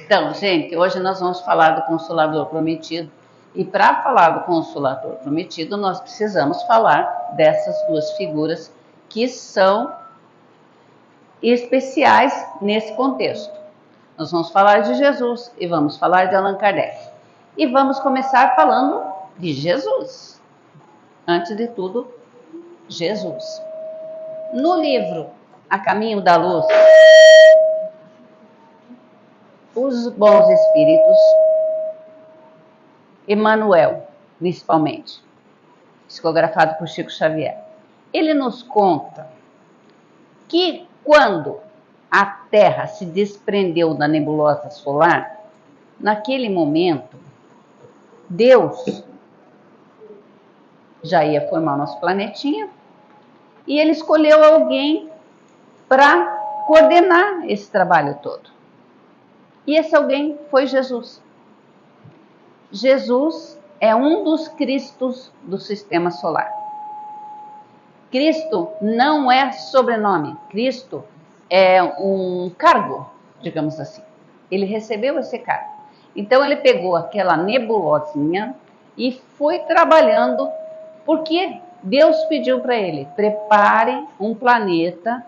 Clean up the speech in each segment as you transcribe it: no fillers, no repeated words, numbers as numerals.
Então, gente, hoje nós vamos falar do Consolador Prometido. E para falar do Consolador Prometido, nós precisamos falar dessas duas figuras que são especiais nesse contexto. Nós vamos falar de Jesus e vamos falar de Allan Kardec. E vamos começar falando de Jesus. Antes de tudo, Jesus. No livro A Caminho da Luz, os bons espíritos, Emmanuel, principalmente, psicografado por Chico Xavier, ele nos conta que quando a Terra se desprendeu da nebulosa solar, naquele momento, Deus já ia formar o nosso planetinha e ele escolheu alguém para coordenar esse trabalho todo. E esse alguém foi Jesus. Jesus é um dos Cristos do sistema solar. Cristo não é sobrenome, Cristo é um cargo, digamos assim. Ele recebeu esse cargo. Então ele pegou aquela nebulosinha e foi trabalhando, porque Deus pediu para ele: prepare um planeta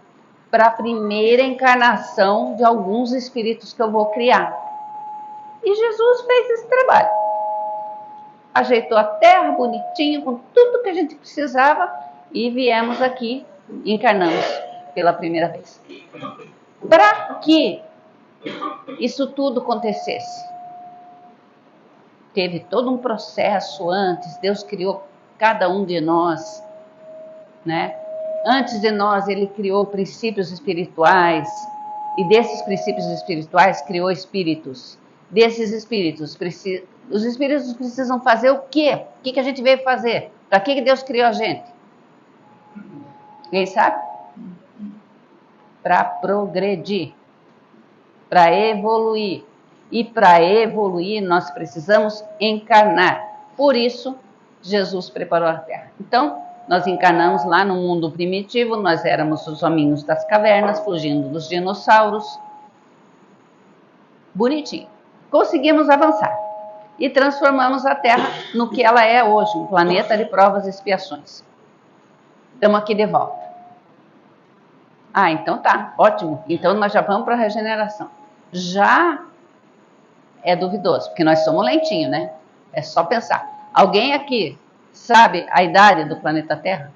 para a primeira encarnação de alguns espíritos que eu vou criar. E Jesus fez esse trabalho. Ajeitou a terra bonitinho, com tudo que a gente precisava, e viemos aqui, encarnamos pela primeira vez. Para que isso tudo acontecesse? Teve todo um processo antes. Deus criou cada um de nós, né? Antes de nós, ele criou princípios espirituais, e desses princípios espirituais criou espíritos. Desses espíritos, os espíritos precisam fazer o quê? O que a gente veio fazer? Para que Deus criou a gente? Quem sabe? Para progredir, para evoluir. E para evoluir, nós precisamos encarnar. Por isso, Jesus preparou a Terra. Então, nós encarnamos lá no mundo primitivo, nós éramos os hominhos das cavernas, fugindo dos dinossauros. Bonitinho. Conseguimos avançar e transformamos a Terra no que ela é hoje, um planeta de provas e expiações. Estamos aqui de volta. Ah, então tá, ótimo. Então nós já vamos para a regeneração. Já é duvidoso, porque nós somos lentinhos, né? É só pensar. Alguém aqui sabe a idade do planeta Terra?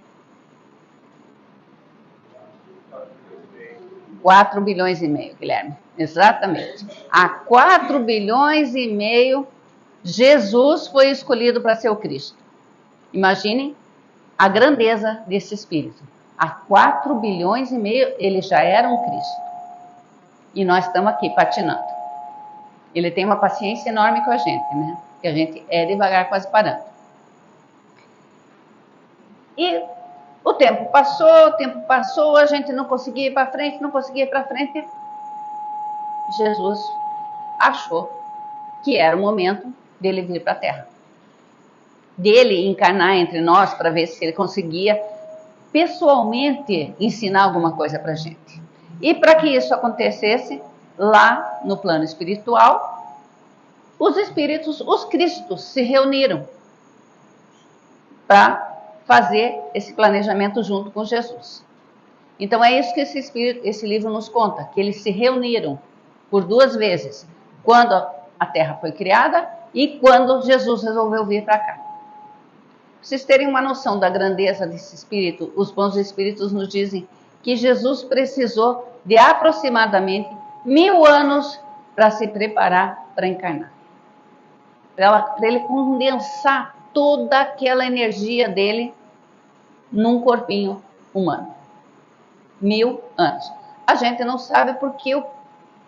4 bilhões e meio, Guilherme. Exatamente. Há 4 bilhões e meio, Jesus foi escolhido para ser o Cristo. Imaginem a grandeza desse espírito. Há 4 bilhões e meio, ele já era um Cristo. E nós estamos aqui patinando. Ele tem uma paciência enorme com a gente, né? Que a gente é devagar, quase parando. E o tempo passou, a gente não conseguia ir para frente, Jesus achou que era o momento dele vir para a Terra. Dele encarnar entre nós para ver se ele conseguia pessoalmente ensinar alguma coisa para a gente. E para que isso acontecesse, lá no plano espiritual, os espíritos, os Cristos, se reuniram para fazer esse planejamento junto com Jesus. Então é isso que esse livro nos conta, que eles se reuniram por 2 vezes, quando a Terra foi criada e quando Jesus resolveu vir para cá. Para vocês terem uma noção da grandeza desse espírito, os bons espíritos nos dizem que Jesus precisou de aproximadamente 1000 anos para se preparar para encarnar. Para ele condensar toda aquela energia dele num corpinho humano. 1000 anos. A gente não sabe porque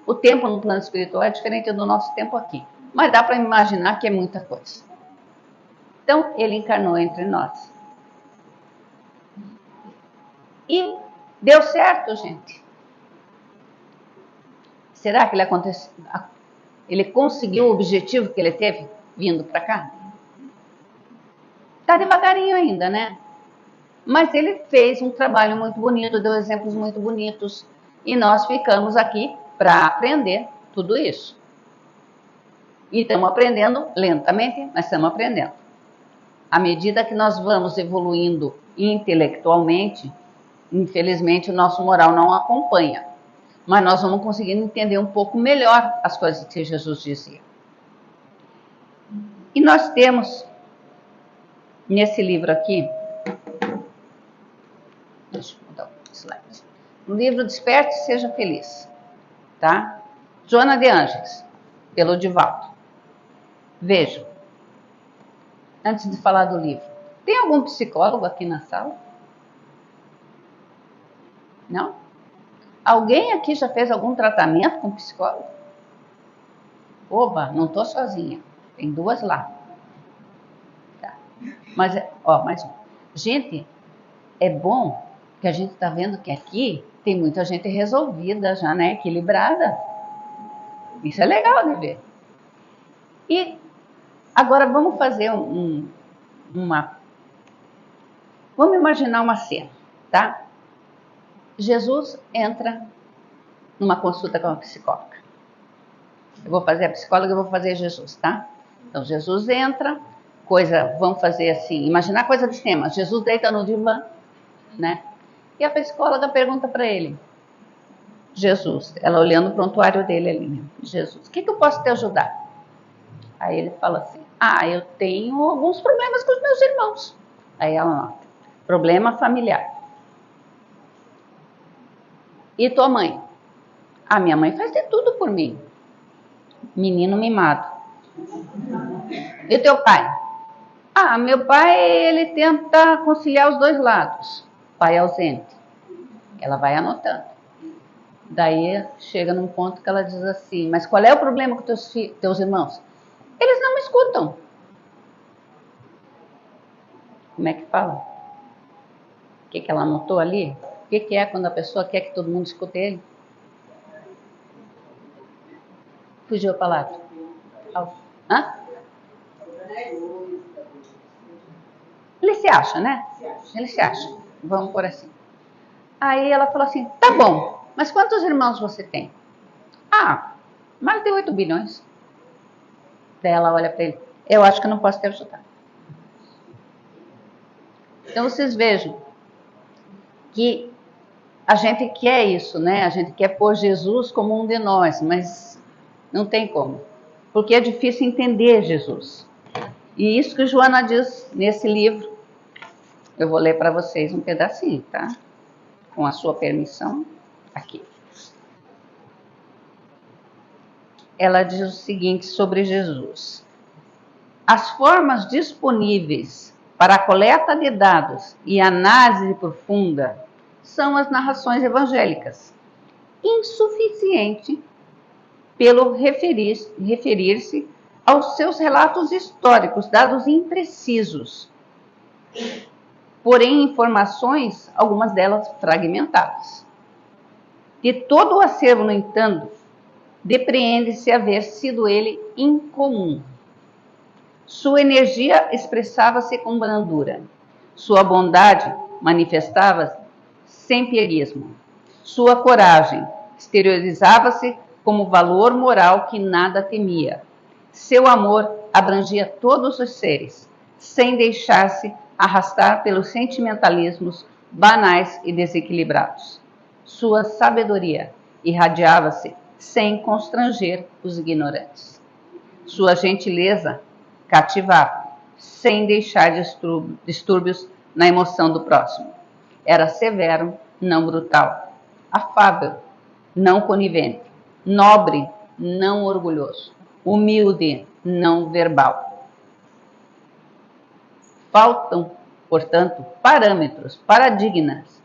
o tempo no plano espiritual é diferente do nosso tempo aqui. Mas dá para imaginar que é muita coisa. Então, ele encarnou entre nós. E deu certo, gente. Será que ele conseguiu o objetivo que ele teve vindo para cá? Está devagarinho ainda, né? Mas ele fez um trabalho muito bonito, deu exemplos muito bonitos. E nós ficamos aqui para aprender tudo isso. E estamos aprendendo lentamente, mas estamos aprendendo. À medida que nós vamos evoluindo intelectualmente, infelizmente o nosso moral não acompanha. Mas nós vamos conseguindo entender um pouco melhor as coisas que Jesus dizia. E nós temos, nesse livro aqui, deixa eu mudar o slide, no livro Desperte e Seja Feliz, tá? Joana de Ângeles, pelo Divaldo. Vejam, antes de falar do livro, tem algum psicólogo aqui na sala? Não? Alguém aqui já fez algum tratamento com psicólogo? Oba, não estou sozinha. Tem duas lá. Tá. Mas, mais um. Gente, é bom que a gente está vendo que aqui tem muita gente resolvida já, né? Equilibrada. Isso é legal de ver. E agora vamos fazer Vamos imaginar uma cena, tá? Jesus entra numa consulta com uma psicóloga. Eu vou fazer a psicóloga, eu vou fazer Jesus, tá? Então, Jesus entra, vamos fazer assim, imaginar coisa de cinema. Jesus deita no divã, né? E a psicóloga pergunta para ele, Jesus, ela olhando o prontuário dele ali, né? Jesus, o que eu posso te ajudar? Aí ele fala assim, eu tenho alguns problemas com os meus irmãos. Aí ela nota, problema familiar. E tua mãe? Minha mãe faz de tudo por mim. Menino mimado. E teu pai? Meu pai, ele tenta conciliar os dois lados. Pai ausente. Ela vai anotando. Daí chega num ponto que ela diz assim, mas qual é o problema com teus irmãos? Eles não me escutam. Como é que fala? O que ela anotou ali? O que é quando a pessoa quer que todo mundo escute ele? Fugiu a palavra. Ele se acha, né? Ele se acha. Vamos por assim. Aí ela falou assim, tá bom, mas quantos irmãos você tem? Mais de 8 bilhões. Daí ela olha para ele, eu acho que eu não posso te ajudar. Então vocês vejam que a gente quer isso, né? A gente quer pôr Jesus como um de nós, mas não tem como. Porque é difícil entender Jesus. E isso que Joana diz nesse livro, eu vou ler para vocês um pedacinho, tá? Com a sua permissão, aqui. Ela diz o seguinte sobre Jesus. As formas disponíveis para a coleta de dados e análise profunda são as narrações evangélicas, insuficiente pelo referir-se aos seus relatos históricos, dados imprecisos, porém informações, algumas delas fragmentadas. De todo o acervo, no entanto, depreende-se haver sido ele incomum. Sua energia expressava-se com brandura. Sua bondade manifestava-se sem pieguismo. Sua coragem exteriorizava-se como valor moral que nada temia. Seu amor abrangia todos os seres, sem deixar-se arrastar pelos sentimentalismos banais e desequilibrados. Sua sabedoria irradiava-se sem constranger os ignorantes. Sua gentileza cativava, sem deixar distúrbios na emoção do próximo. Era severo, não brutal, afável, não conivente, nobre, não orgulhoso, humilde, não verbal. Faltam, portanto, parâmetros, paradigmas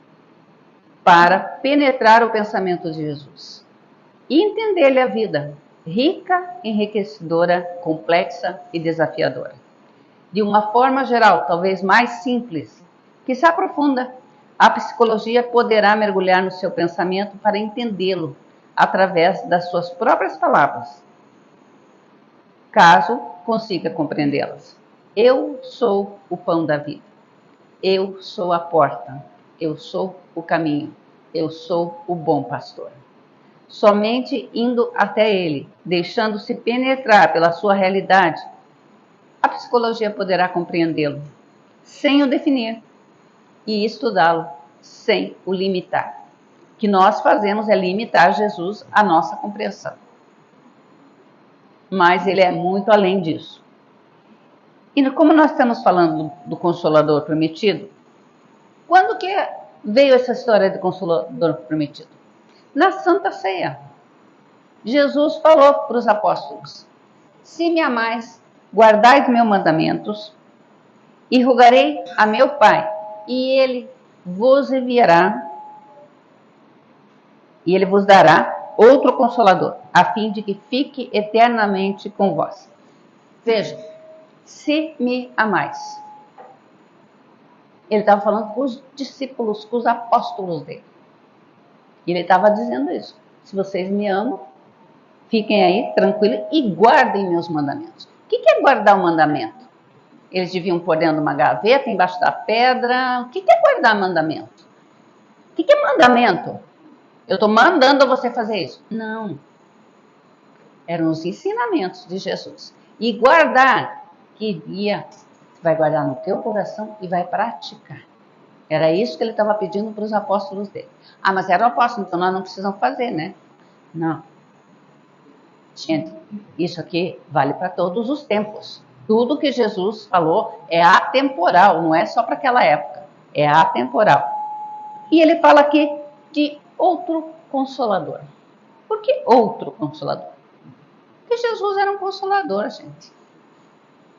para penetrar o pensamento de Jesus e entender-lhe a vida, rica, enriquecedora, complexa e desafiadora. De uma forma geral, talvez mais simples, que se aprofunda, a psicologia poderá mergulhar no seu pensamento para entendê-lo através das suas próprias palavras, caso consiga compreendê-las. Eu sou o pão da vida. Eu sou a porta. Eu sou o caminho. Eu sou o bom pastor. somente indo até ele, deixando-se penetrar pela sua realidade, a psicologia poderá compreendê-lo, sem o definir, e estudá-lo, sem o limitar. O que nós fazemos é limitar Jesus à nossa compreensão. Mas ele é muito além disso. E como nós estamos falando do Consolador prometido, quando que veio essa história do Consolador prometido? Na Santa Ceia. Jesus falou para os apóstolos: se me amais, guardai meus mandamentos, e rogarei a meu Pai, e ele vos enviará, e ele vos dará outro Consolador, a fim de que fique eternamente com vós. Veja, se me amais. Ele estava falando com os discípulos, com os apóstolos dele. E ele estava dizendo isso. Se vocês me amam, fiquem aí tranquilos e guardem meus mandamentos. O que é guardar o mandamento? Eles deviam pôr dentro de uma gaveta, embaixo da pedra. O que é guardar mandamento? O que é mandamento? Eu estou mandando você fazer isso. Não. Eram os ensinamentos de Jesus. E guardar, que vai guardar no teu coração e vai praticar. Era isso que ele estava pedindo para os apóstolos dele. Ah, mas era o apóstolo, então nós não precisamos fazer, né? Não. Gente, isso aqui vale para todos os tempos. Tudo que Jesus falou é atemporal, não é só para aquela época. É atemporal. E ele fala aqui de outro Consolador. Por que outro Consolador? Porque Jesus era um Consolador, gente.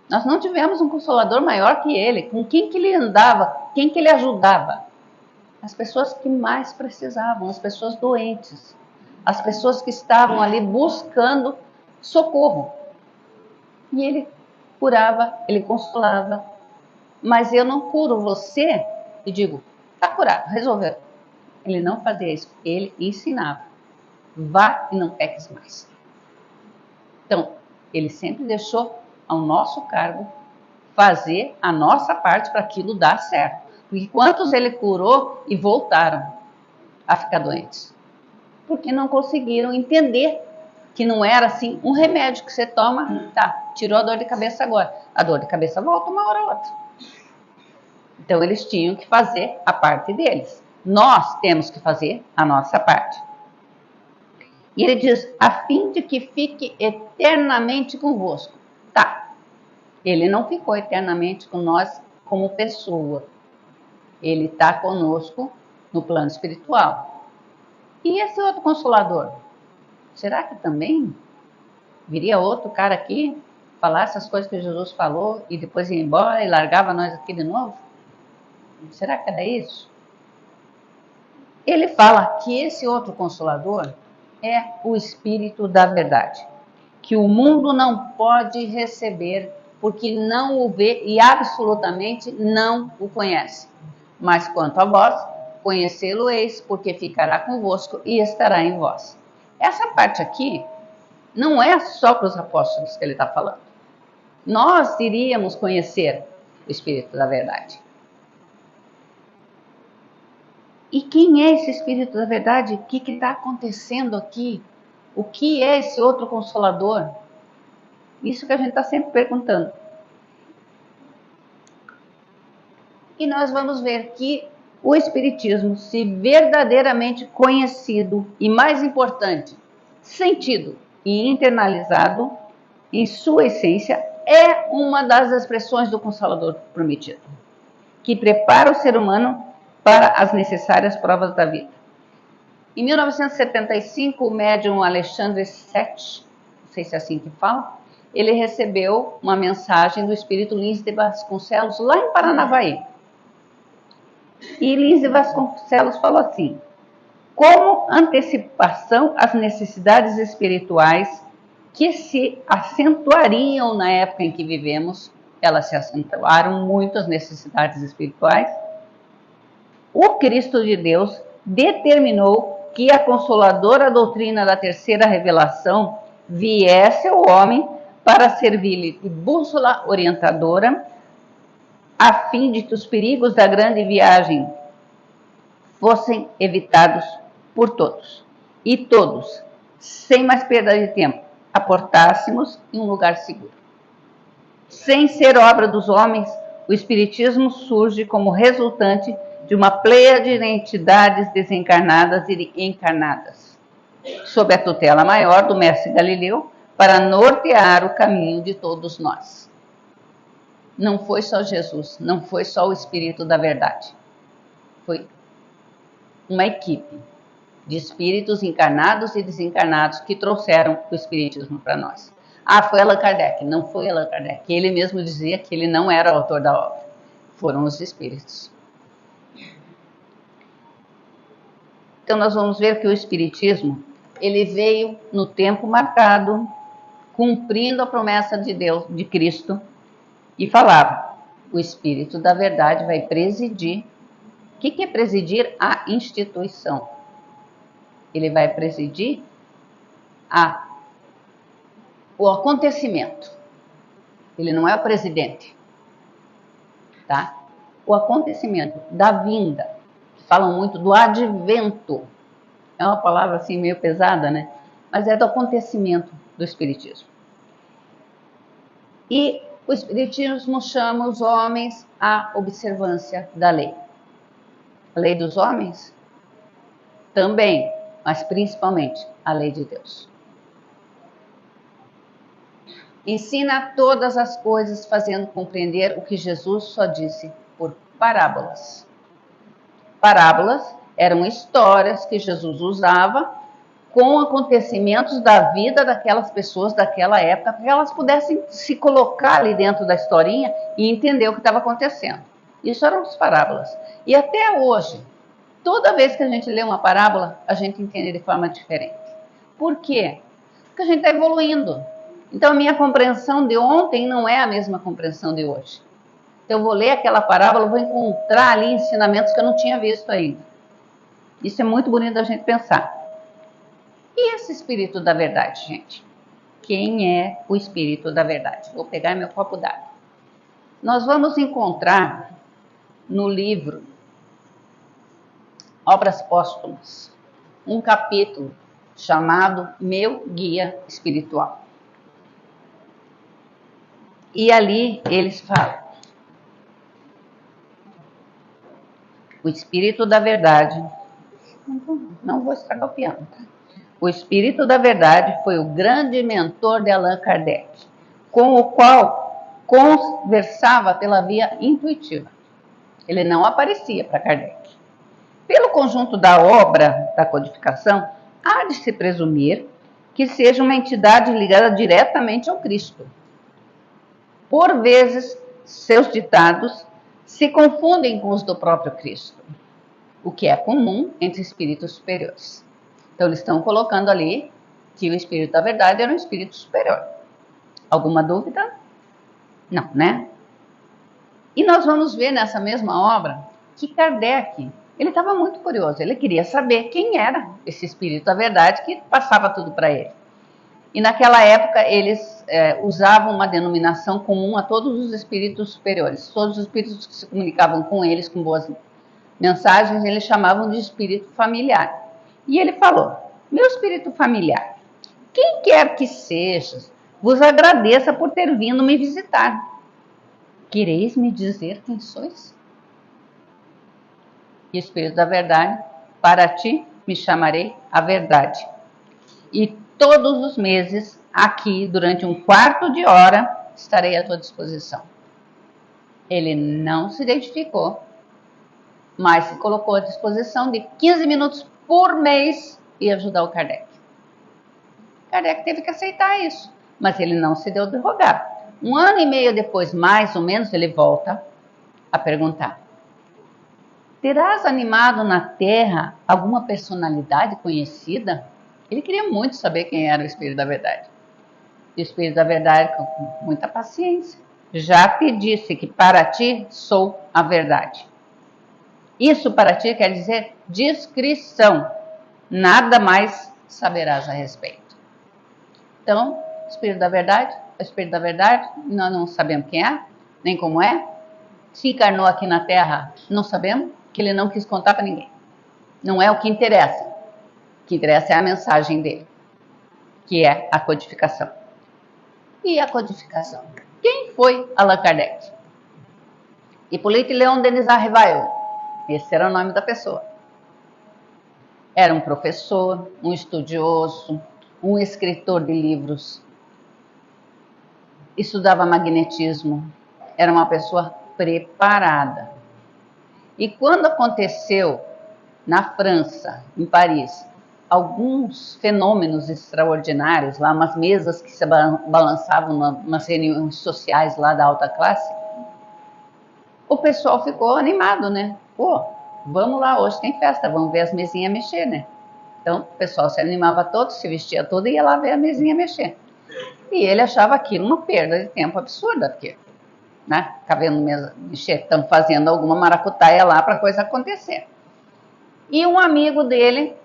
Nós não tivemos um Consolador maior que ele. Com quem que ele andava? Quem que ele ajudava? As pessoas que mais precisavam, as pessoas doentes. As pessoas que estavam ali buscando socorro. E ele curava, ele consolava. Mas eu não curo você e digo, está curado, resolveu. Ele não fazia isso, ele ensinava. Vá e não peques mais. Então, ele sempre deixou ao nosso cargo fazer a nossa parte para aquilo dar certo. Porque quantos ele curou e voltaram a ficar doentes? Porque não conseguiram entender que não era assim um remédio que você toma, tá, tirou a dor de cabeça agora. A dor de cabeça volta uma hora ou outra. Então eles tinham que fazer a parte deles. Nós temos que fazer a nossa parte. E ele diz, a fim de que fique eternamente convosco. Tá, ele não ficou eternamente com nós como pessoa. Ele está conosco no plano espiritual. E esse outro Consolador? Será que também viria outro cara aqui, falar essas coisas que Jesus falou e depois ia embora e largava nós aqui de novo? Será que era isso? Ele fala que esse outro Consolador é o Espírito da verdade, que o mundo não pode receber porque não o vê e absolutamente não o conhece. Mas quanto a vós, conhecê-lo-eis, porque ficará convosco e estará em vós. Essa parte aqui não é só para os apóstolos que ele está falando. Nós iríamos conhecer o Espírito da verdade. E quem é esse Espírito da verdade? O que está acontecendo aqui? O que é esse outro Consolador? Isso que a gente está sempre perguntando. E nós vamos ver que o Espiritismo, se verdadeiramente conhecido e, mais importante, sentido e internalizado, em sua essência, é uma das expressões do Consolador prometido, que prepara o ser humano para as necessárias provas da vida. Em 1975, o médium Alexandre Sete, não sei se é assim que fala, ele recebeu uma mensagem do espírito Lins de Vasconcelos, lá em Paranavaí. E Lins de Vasconcelos falou assim, como antecipação às necessidades espirituais que se acentuariam na época em que vivemos, elas se acentuaram muito, as necessidades espirituais, o Cristo de Deus determinou que a consoladora doutrina da terceira revelação viesse ao homem para servir-lhe de bússola orientadora, a fim de que os perigos da grande viagem fossem evitados por todos. e todos, sem mais perda de tempo, aportássemos em um lugar seguro. Sem ser obra dos homens, o Espiritismo surge como resultante de uma pleiade de entidades desencarnadas e encarnadas, sob a tutela maior do mestre Galileu, para nortear o caminho de todos nós. Não foi só Jesus, não foi só o Espírito da Verdade. Foi uma equipe de espíritos encarnados e desencarnados que trouxeram o Espiritismo para nós. Ah, foi Allan Kardec. Não foi Allan Kardec. Ele mesmo dizia que ele não era o autor da obra. Foram os espíritos. Então nós vamos ver que o Espiritismo, ele veio no tempo marcado, cumprindo a promessa de Deus, de Cristo, e falava: o Espírito da Verdade vai presidir. O que é presidir? A instituição. Ele vai presidir o acontecimento. Ele não é o presidente, tá? O acontecimento da vinda. Falam muito do advento. É uma palavra assim meio pesada, né? Mas é do acontecimento do Espiritismo. E o Espiritismo chama os homens à observância da lei. A lei dos homens? Também, mas principalmente a lei de Deus. Ensina todas as coisas, fazendo compreender o que Jesus só disse por parábolas. Parábolas eram histórias que Jesus usava com acontecimentos da vida daquelas pessoas daquela época, para que elas pudessem se colocar ali dentro da historinha e entender o que estava acontecendo. Isso eram as parábolas. E até hoje, toda vez que a gente lê uma parábola, a gente entende de forma diferente. Por quê? Porque a gente está evoluindo. Então, a minha compreensão de ontem não é a mesma compreensão de hoje. Então, eu vou ler aquela parábola, vou encontrar ali ensinamentos que eu não tinha visto ainda. Isso é muito bonito da gente pensar. E esse Espírito da Verdade, gente? Quem é o Espírito da Verdade? Vou pegar meu copo d'água. Nós vamos encontrar no livro Obras Póstumas um capítulo chamado Meu Guia Espiritual. E ali eles falam: o Espírito da Verdade, não vou estragar o piano, tá? O Espírito da Verdade foi o grande mentor de Allan Kardec, com o qual conversava pela via intuitiva. Ele não aparecia para Kardec. Pelo conjunto da obra da codificação, há de se presumir que seja uma entidade ligada diretamente ao Cristo. Por vezes, seus ditados se confundem com os do próprio Cristo, o que é comum entre espíritos superiores. Então, eles estão colocando ali que o Espírito da Verdade era um espírito superior. Alguma dúvida? Não, né? E nós vamos ver nessa mesma obra que Kardec, ele estava muito curioso, ele queria saber quem era esse Espírito da Verdade que passava tudo para ele. E naquela época eles usavam uma denominação comum a todos os espíritos superiores. Todos os espíritos que se comunicavam com eles com boas mensagens, eles chamavam de espírito familiar. E ele falou: meu espírito familiar, quem quer que seja, vos agradeça por ter vindo me visitar. Quereis me dizer quem sois? E o Espírito da Verdade: para ti me chamarei a verdade. E todos os meses, aqui, durante um quarto de hora, estarei à tua disposição. Ele não se identificou, mas se colocou à disposição de 15 minutos por mês e ajudar o Kardec. Kardec teve que aceitar isso, mas ele não se deu de rogar. 1 ano e meio depois, mais ou menos, ele volta a perguntar: terás animado na Terra alguma personalidade conhecida? Ele queria muito saber quem era o Espírito da Verdade. E o Espírito da Verdade, com muita paciência: já te disse que para ti sou a verdade. Isso para ti quer dizer discrição. Nada mais saberás a respeito. Então, o Espírito da Verdade, o Espírito da Verdade, nós não sabemos quem é, nem como é. Se encarnou aqui na Terra, não sabemos, que ele não quis contar para ninguém. Não é o que interessa. que interessa é a mensagem dele, que é a codificação. E a codificação? Quem foi Allan Kardec? Hippolyte Léon Denis Rivail, esse era o nome da pessoa. Era um professor, um estudioso, um escritor de livros, estudava magnetismo, era uma pessoa preparada. E quando aconteceu na França, em Paris, alguns fenômenos extraordinários, lá umas mesas que se balançavam nas reuniões sociais lá da alta classe, o pessoal ficou animado, né? Pô, vamos lá, hoje tem festa, vamos ver as mesinhas mexer, né? Então, o pessoal se animava todo, se vestia todo e ia lá ver a mesinha mexer. E ele achava aquilo uma perda de tempo absurda, porque, né, ficar vendo mesa mexer, estão fazendo alguma maracutaia lá para a coisa acontecer. E um amigo dele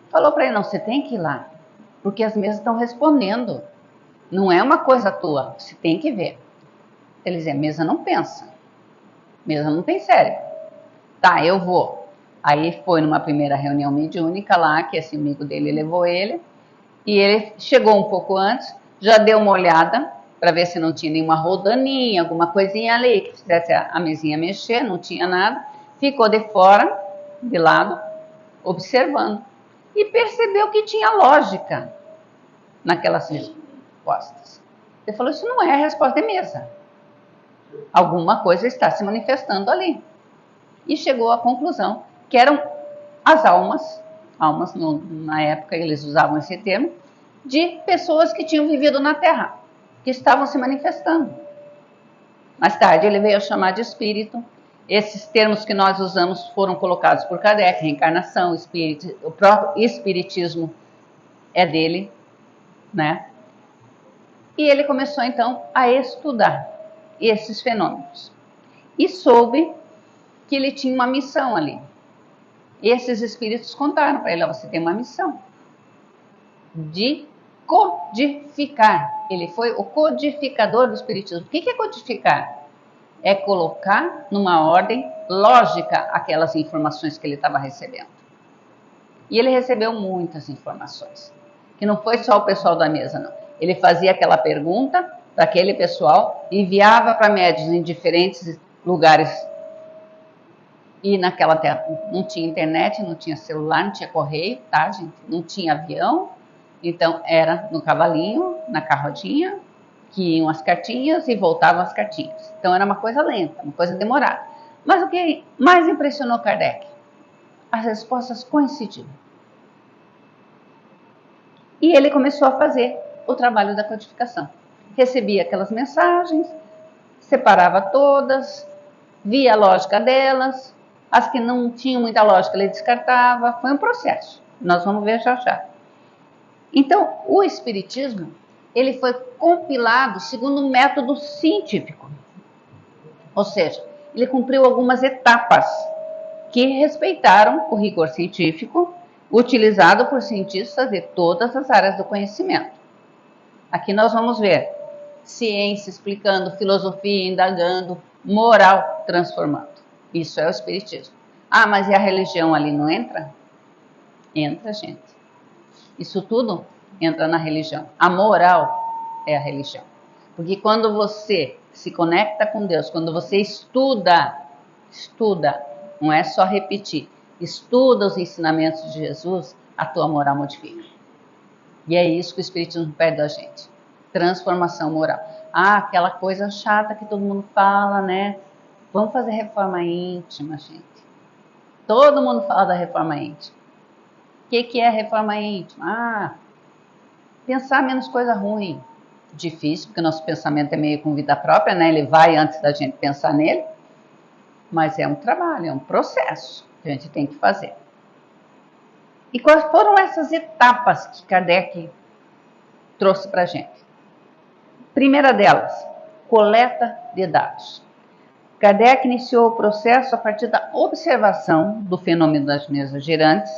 falou para ele, não, você tem que ir lá, porque as mesas estão respondendo. Não é uma coisa tua, você tem que ver. Ele dizia, mesa não pensa, mesa não tem cérebro. Tá, eu vou. Aí foi numa primeira reunião mediúnica lá, que esse amigo dele levou ele, e ele chegou um pouco antes, já deu uma olhada para ver se não tinha nenhuma roldaninha, alguma coisinha ali que fizesse a mesinha mexer, não tinha nada. Ficou de fora, de lado, observando. E percebeu que tinha lógica naquelas respostas. Ele falou, isso não é a resposta de mesa. Alguma coisa está se manifestando ali. E chegou à conclusão que eram as almas na época eles usavam esse termo, de pessoas que tinham vivido na Terra, que estavam se manifestando. Mais tarde ele veio a chamar de espírito. Esses termos que nós usamos foram colocados por Kardec, reencarnação, espírito, o próprio espiritismo é dele, né? E ele começou então a estudar esses fenômenos. E soube que ele tinha uma missão ali. Esses espíritos contaram para ele, você tem uma missão de codificar. Ele foi o codificador do espiritismo. O que é codificar? É colocar numa ordem lógica aquelas informações que ele estava recebendo. E ele recebeu muitas informações, que não foi só o pessoal da mesa, não. Ele fazia aquela pergunta para aquele pessoal, enviava para médiuns em diferentes lugares. E naquela terra não tinha internet, não tinha celular, não tinha correio, tá, gente? Não tinha avião. Então, era no cavalinho, na carrodinha, que iam as cartinhas e voltavam as cartinhas. Então, era uma coisa lenta, uma coisa demorada. Mas o que mais impressionou Kardec? As respostas coincidiam. E ele começou a fazer o trabalho da codificação. Recebia aquelas mensagens, separava todas, via a lógica delas, as que não tinham muita lógica ele descartava. Foi um processo, nós vamos ver já já. Então, o espiritismo, ele foi compilado segundo um método científico. Ou seja, ele cumpriu algumas etapas que respeitaram o rigor científico utilizado por cientistas de todas as áreas do conhecimento. Aqui nós vamos ver ciência explicando, filosofia indagando, moral transformando. Isso é o espiritismo. Ah, mas e a religião ali não entra? Entra, gente. Isso tudo entra na religião. A moral é a religião. Porque quando você se conecta com Deus, quando você estuda, não é só repetir, estuda os ensinamentos de Jesus, a tua moral modifica. E é isso que o espiritismo pede da gente. Transformação moral. Ah, aquela coisa chata que todo mundo fala, né? Vamos fazer reforma íntima, gente. Todo mundo fala da reforma íntima. O que é reforma íntima? Ah, pensar menos coisa ruim. Difícil, porque nosso pensamento é meio com vida própria, né? Ele vai antes da gente pensar nele. Mas é um trabalho, é um processo que a gente tem que fazer. E quais foram essas etapas que Kardec trouxe para a gente? Primeira delas, coleta de dados. Kardec iniciou o processo a partir da observação do fenômeno das mesas girantes,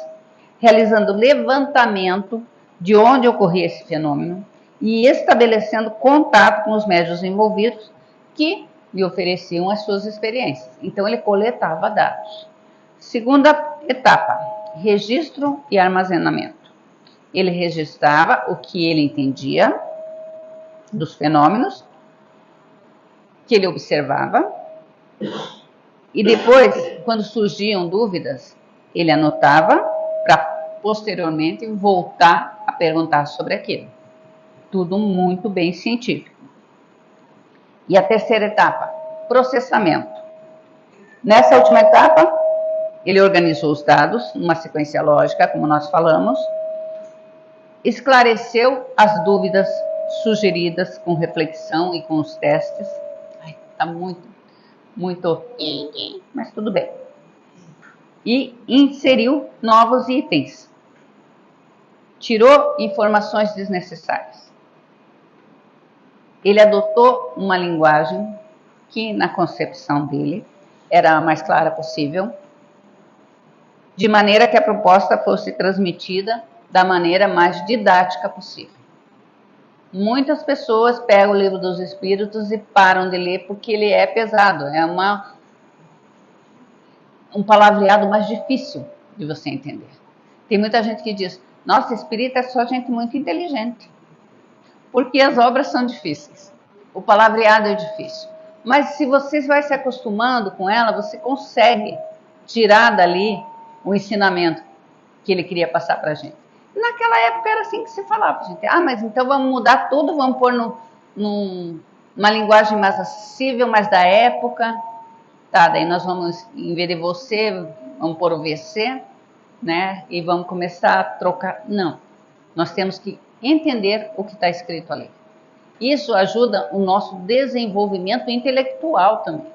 realizando levantamento de onde ocorria esse fenômeno e estabelecendo contato com os médiuns envolvidos que lhe ofereciam as suas experiências. Então ele coletava dados. Segunda etapa, registro e armazenamento. Ele registrava o que ele entendia dos fenômenos que ele observava e depois, quando surgiam dúvidas, ele anotava para posteriormente voltar a perguntar sobre aquilo. Tudo muito bem científico. E a terceira etapa, processamento. Nessa última etapa, ele organizou os dados numa sequência lógica, como nós falamos, esclareceu as dúvidas sugeridas com reflexão e com os testes. Está muito, mas tudo bem. E inseriu novos itens. Tirou informações desnecessárias. Ele adotou uma linguagem que, na concepção dele, era a mais clara possível, de maneira que a proposta fosse transmitida da maneira mais didática possível. Muitas pessoas pegam o Livro dos Espíritos e param de ler porque ele é pesado, é um palavreado mais difícil de você entender. Tem muita gente que diz, nossa, espírita é só gente muito inteligente, porque as obras são difíceis, o palavreado é difícil. Mas se você vai se acostumando com ela, você consegue tirar dali o ensinamento que ele queria passar para a gente. Naquela época era assim que se falava, gente. Ah, mas então vamos mudar tudo, vamos pôr numa linguagem mais acessível, mais da época. Tá, daí nós vamos, em vez de você, vamos pôr o VC, né? E vamos começar a trocar. Não, nós temos que entender o que está escrito ali. Isso ajuda o nosso desenvolvimento intelectual também.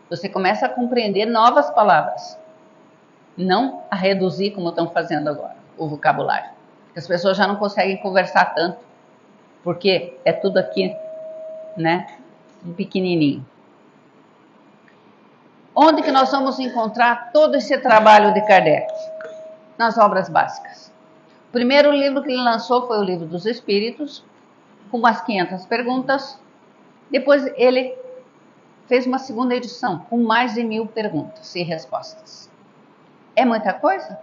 Você começa a compreender novas palavras, não a reduzir como estão fazendo agora, o vocabulário. As pessoas já não conseguem conversar tanto, porque é tudo aqui, né, pequenininho. Onde que nós vamos encontrar todo esse trabalho de Kardec? Nas obras básicas. O primeiro livro que ele lançou foi o Livro dos Espíritos, com umas 500 perguntas. Depois ele fez uma segunda edição, com mais de 1000 perguntas e respostas. É muita coisa?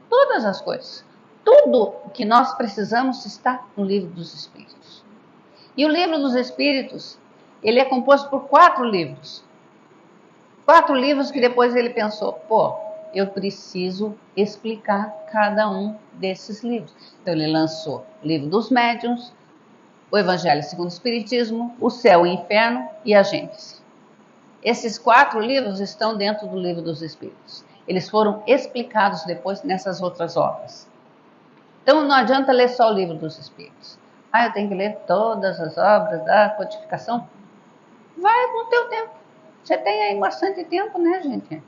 Todas as coisas. Tudo o que nós precisamos está no Livro dos Espíritos. E o Livro dos Espíritos, ele é composto por 4 livros. 4 livros que depois ele pensou, pô, eu preciso explicar cada um desses livros. Então ele lançou o Livro dos Médiuns, o Evangelho segundo o Espiritismo, o Céu e o Inferno e a Gênese. Esses 4 livros estão dentro do Livro dos Espíritos. Eles foram explicados depois nessas outras obras. Então não adianta ler só o Livro dos Espíritos. Ah, eu tenho que ler todas as obras da codificação. Vai com o teu tempo. Você tem aí bastante tempo, né, gente?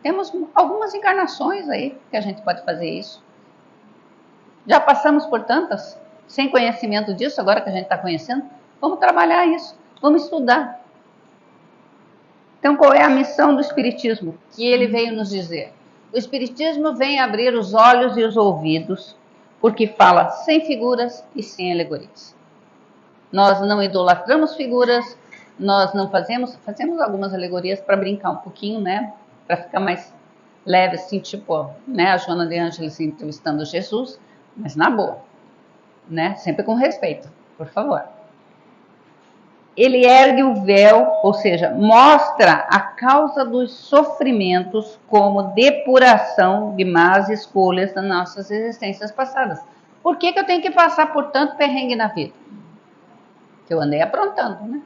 Temos algumas encarnações aí que a gente pode fazer isso. Já passamos por tantas, sem conhecimento disso, agora que a gente está conhecendo, vamos trabalhar isso, vamos estudar. Então, qual é a missão do Espiritismo que ele veio nos dizer? O Espiritismo vem abrir os olhos e os ouvidos, porque fala sem figuras e sem alegorias. Nós não idolatramos figuras, nós não fazemos algumas alegorias para brincar um pouquinho, né? Para ficar mais leve, assim, tipo, né? A Joana de Ângeles entrevistando Jesus, mas na boa, né? Sempre com respeito, por favor. Ele ergue o véu, ou seja, mostra a causa dos sofrimentos como depuração de más escolhas das nossas existências passadas. Por que eu tenho que passar por tanto perrengue na vida? Que eu andei aprontando, né?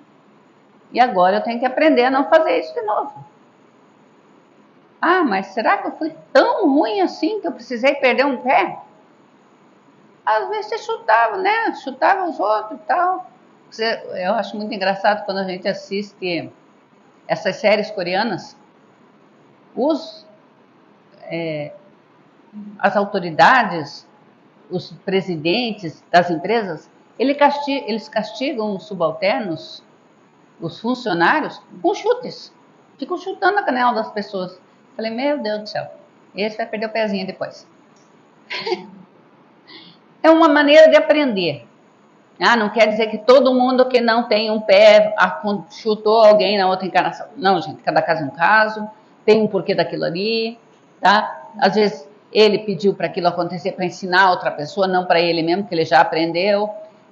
E agora eu tenho que aprender a não fazer isso de novo. Ah, mas será que eu fui tão ruim assim que eu precisei perder um pé? Às vezes você chutava, né? Chutava os outros e tal. Eu acho muito engraçado quando a gente assiste essas séries coreanas. As autoridades, os presidentes das empresas, eles castigam os subalternos, os funcionários, com chutes. Ficam chutando a canela das pessoas. Falei, meu Deus do céu, esse vai perder o pezinho depois. É uma maneira de aprender. Ah, não quer dizer que todo mundo que não tem um pé chutou alguém na outra encarnação. Não, gente, cada caso é um caso, tem um porquê daquilo ali, tá? Às vezes ele pediu para aquilo acontecer para ensinar outra pessoa, não para ele mesmo, que ele já aprendeu.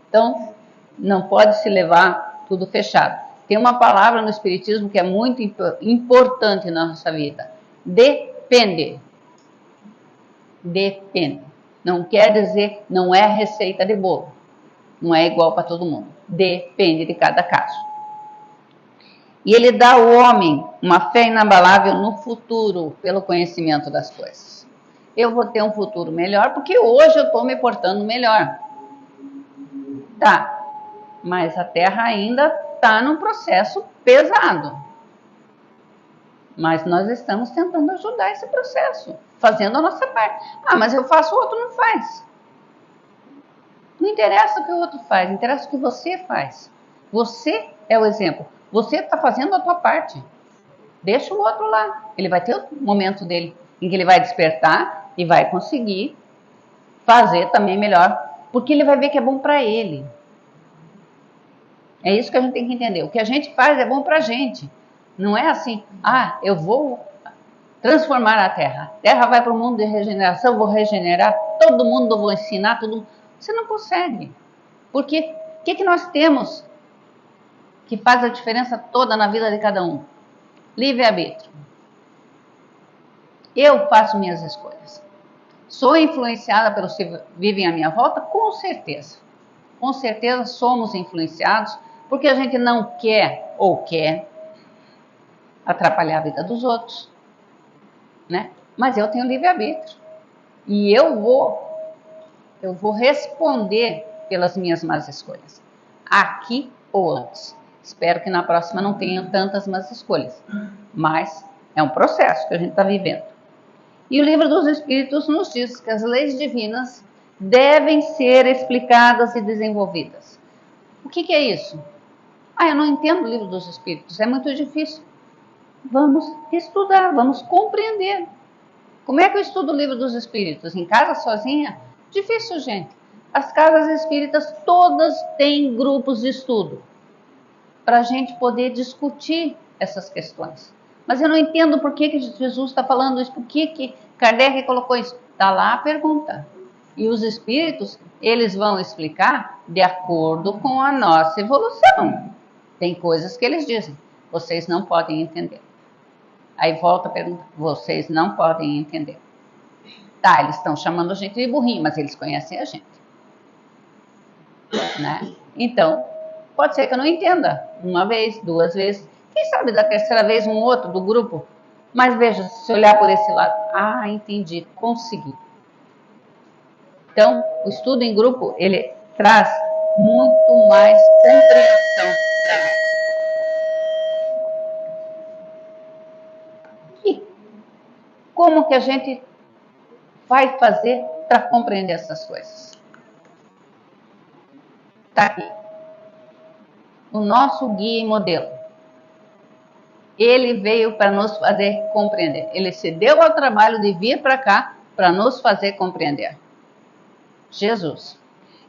Então, não pode se levar tudo fechado. Tem uma palavra no Espiritismo que é muito importante na nossa vida. Depende. Depende. Não quer dizer, não é receita de bolo. Não é igual para todo mundo. Depende de cada caso. E ele dá ao homem uma fé inabalável no futuro, pelo conhecimento das coisas. Eu vou ter um futuro melhor, porque hoje eu estou me portando melhor. Tá, mas a Terra ainda está num processo pesado. Mas nós estamos tentando ajudar esse processo, fazendo a nossa parte. Ah, mas eu faço, o outro não faz. Não interessa o que o outro faz, interessa o que você faz. Você é o exemplo. Você está fazendo a tua parte. Deixa o outro lá. Ele vai ter o momento dele em que ele vai despertar e vai conseguir fazer também melhor, porque ele vai ver que é bom para ele. É isso que a gente tem que entender. O que a gente faz é bom para a gente. Não é assim, eu vou transformar a Terra. A Terra vai para o mundo de regeneração, vou regenerar todo mundo, vou ensinar todo mundo. Você não consegue. Porque o que nós temos que faz a diferença toda na vida de cada um? Livre-arbítrio. Eu faço minhas escolhas. Sou influenciada pelos que vivem à minha volta? Com certeza. Com certeza somos influenciados, porque a gente não quer ou quer atrapalhar a vida dos outros, né? Mas eu tenho livre-arbítrio. E eu vou responder pelas minhas más escolhas. Aqui ou antes. Espero que na próxima não tenha tantas más escolhas. Mas é um processo que a gente está vivendo. E o Livro dos Espíritos nos diz que as leis divinas devem ser explicadas e desenvolvidas. O que é isso? Eu não entendo o Livro dos Espíritos, é muito difícil. Vamos estudar, vamos compreender. Como é que eu estudo o Livro dos Espíritos? Em casa, sozinha? Difícil, gente. As casas espíritas todas têm grupos de estudo para a gente poder discutir essas questões. Mas eu não entendo por que Jesus está falando isso, por que Kardec colocou isso. Está lá a pergunta. E os espíritos, eles vão explicar de acordo com a nossa evolução. Tem coisas que eles dizem, vocês não podem entender. Aí volta a pergunta, vocês não podem entender. Tá, eles estão chamando a gente de burrinho, mas eles conhecem a gente. Né? Então, pode ser que eu não entenda uma vez, duas vezes. Quem sabe da terceira vez um outro do grupo. Mas veja, se olhar por esse lado, entendi, consegui. Então, o estudo em grupo, ele traz muito mais compreensão para nós. E como que a gente vai fazer para compreender essas coisas? Está aqui. O nosso guia e modelo. Ele veio para nos fazer compreender. Ele se deu ao trabalho de vir para cá para nos fazer compreender. Jesus.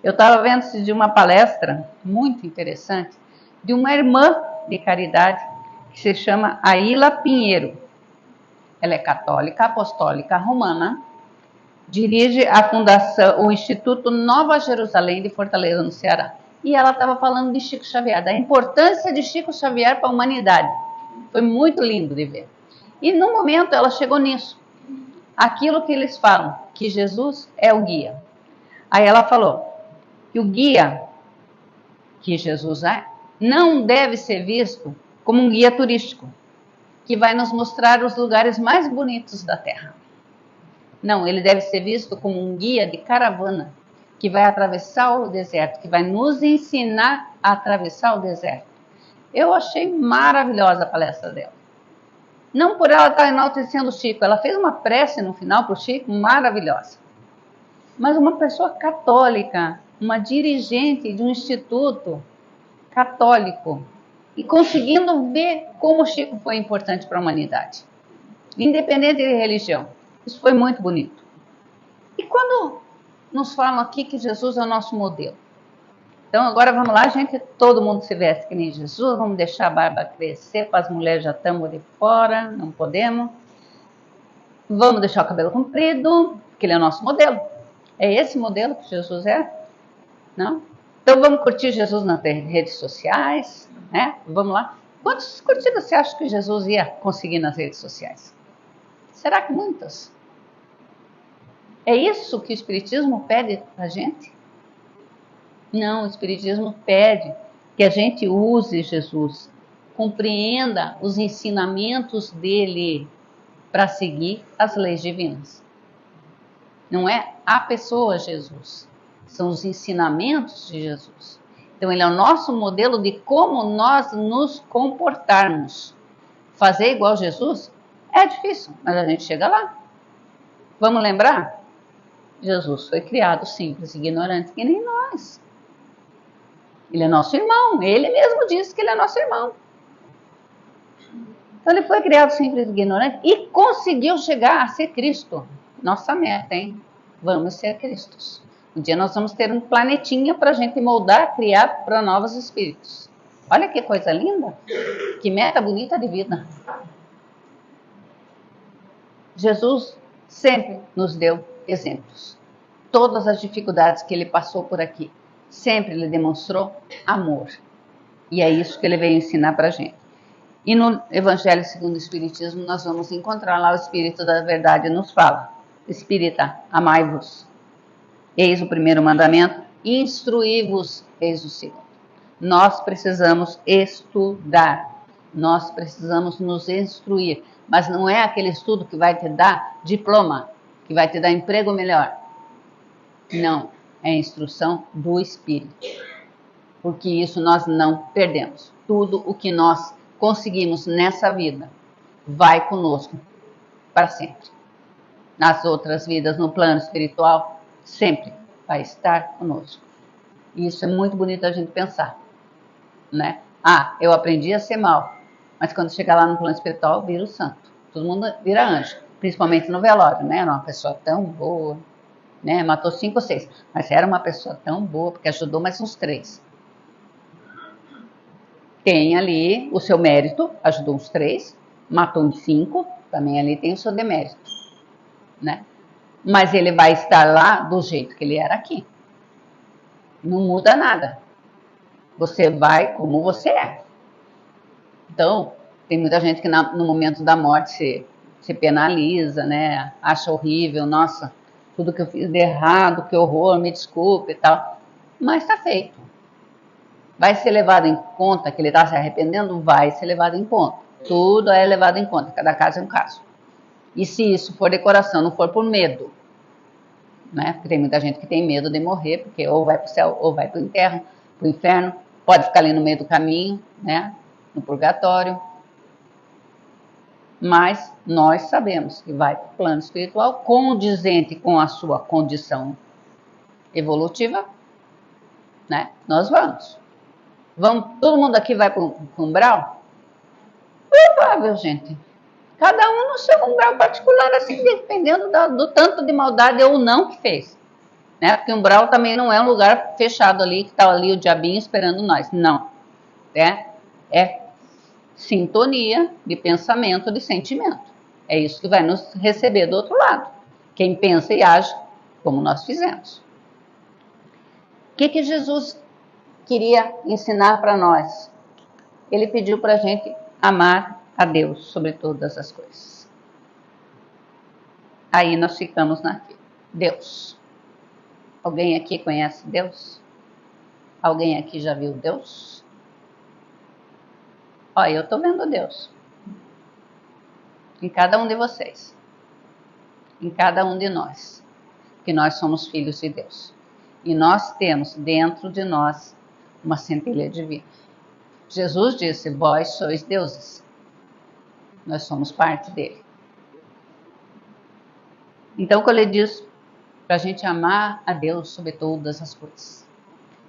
Eu estava vendo de uma palestra muito interessante de uma irmã de caridade que se chama Aila Pinheiro. Ela é católica, apostólica, romana. Dirige a fundação, o Instituto Nova Jerusalém de Fortaleza, no Ceará. E ela estava falando de Chico Xavier, da importância de Chico Xavier para a humanidade. Foi muito lindo de ver. E no momento ela chegou nisso. Aquilo que eles falam, que Jesus é o guia. Aí ela falou que o guia que Jesus é, não deve ser visto como um guia turístico, que vai nos mostrar os lugares mais bonitos da Terra. Não, ele deve ser visto como um guia de caravana, que vai atravessar o deserto, que vai nos ensinar a atravessar o deserto. Eu achei maravilhosa a palestra dela. Não por ela estar enaltecendo o Chico, ela fez uma prece no final para o Chico maravilhosa. Mas uma pessoa católica, uma dirigente de um instituto católico, e conseguindo ver como o Chico foi importante para a humanidade, independente de religião. Isso foi muito bonito. E quando nos falam aqui que Jesus é o nosso modelo, então agora vamos lá, gente, todo mundo se veste que nem Jesus, vamos deixar a barba crescer, para as mulheres já estamos de fora, não podemos. Vamos deixar o cabelo comprido, porque ele é o nosso modelo. É esse modelo que Jesus é? Não? Então vamos curtir Jesus nas redes sociais, né? Vamos lá. Quantas curtidas você acha que Jesus ia conseguir nas redes sociais? Será que muitas? É isso que o Espiritismo pede para a gente? Não, o Espiritismo pede que a gente use Jesus, compreenda os ensinamentos dele para seguir as leis divinas. Não é a pessoa Jesus, são os ensinamentos de Jesus. Então ele é o nosso modelo de como nós nos comportarmos. Fazer igual Jesus é difícil, mas a gente chega lá. Vamos lembrar? Jesus foi criado simples, ignorante, que nem nós. Ele é nosso irmão, ele mesmo disse que ele é nosso irmão. Então ele foi criado simples, ignorante e conseguiu chegar a ser Cristo. Nossa meta, hein? Vamos ser Cristos. Um dia nós vamos ter um planetinha para a gente moldar, criar para novos espíritos. Olha que coisa linda, que meta bonita de vida. Jesus sempre nos deu exemplos. Todas as dificuldades que ele passou por aqui, sempre ele demonstrou amor. E é isso que ele veio ensinar para a gente. E no Evangelho segundo o Espiritismo, nós vamos encontrar lá o Espírito da Verdade nos fala: Espírita, amai-vos. Eis o primeiro mandamento, instruí-vos, eis o segundo. Nós precisamos estudar, nós precisamos nos instruir, mas não é aquele estudo que vai te dar diploma, que vai te dar emprego melhor. Não, é a instrução do Espírito, porque isso nós não perdemos. Tudo o que nós conseguimos nessa vida vai conosco para sempre. Nas outras vidas, no plano espiritual, sempre vai estar conosco. E isso é muito bonito a gente pensar, né? Ah, eu aprendi a ser mal, mas quando chegar lá no plano espiritual, vira o santo. Todo mundo vira anjo, principalmente no velório, né? Era uma pessoa tão boa, né? Matou 5 ou 6, mas era uma pessoa tão boa, porque ajudou mais uns 3. Tem ali o seu mérito, ajudou uns 3, matou uns 5, também ali tem o seu demérito, né? Mas ele vai estar lá do jeito que ele era aqui. Não muda nada. Você vai como você é. Então, tem muita gente que no momento da morte se penaliza, né? Acha horrível, nossa, tudo que eu fiz de errado, que horror, me desculpe e tal. Mas está feito. Vai ser levado em conta que ele está se arrependendo? Vai ser levado em conta. Tudo é levado em conta, cada caso é um caso. E se isso for de coração, não for por medo, né? Porque tem muita gente que tem medo de morrer, porque ou vai para o céu ou vai para o inferno, pode ficar ali no meio do caminho, né? No purgatório. Mas nós sabemos que vai para o plano espiritual condizente com a sua condição evolutiva, né? Nós vamos. Todo mundo aqui vai para o umbral? Provável, gente. Cada um no seu umbral particular, assim, dependendo do tanto de maldade ou não que fez. Né? Porque o umbral também não é um lugar fechado ali, que está ali o diabinho esperando nós. Não. É sintonia de pensamento, de sentimento. É isso que vai nos receber do outro lado. Quem pensa e age como nós fizemos. O que Jesus queria ensinar para nós? Ele pediu para a gente amar a Deus sobre todas as coisas. Aí nós ficamos naquilo. Deus. Alguém aqui conhece Deus? Alguém aqui já viu Deus? Olha, eu estou vendo Deus. Em cada um de vocês. Em cada um de nós. Que nós somos filhos de Deus. E nós temos dentro de nós uma centelha divina. Jesus disse: vós sois deuses. Nós somos parte dele. Então, quando ele diz para a gente amar a Deus sobre todas as coisas.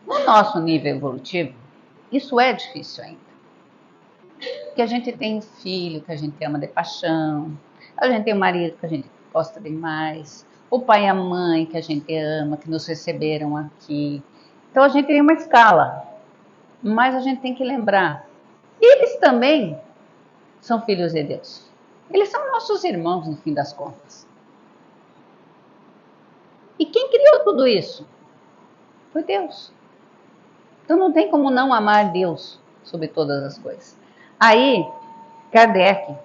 No nosso nível evolutivo, isso é difícil ainda. Porque a gente tem filho que a gente ama de paixão, a gente tem um marido que a gente gosta demais, o pai e a mãe que a gente ama, que nos receberam aqui. Então a gente tem uma escala, mas a gente tem que lembrar, eles também são filhos de Deus. Eles são nossos irmãos, no fim das contas. E quem criou tudo isso? Foi Deus. Então não tem como não amar Deus sobre todas as coisas. Aí, Kardec,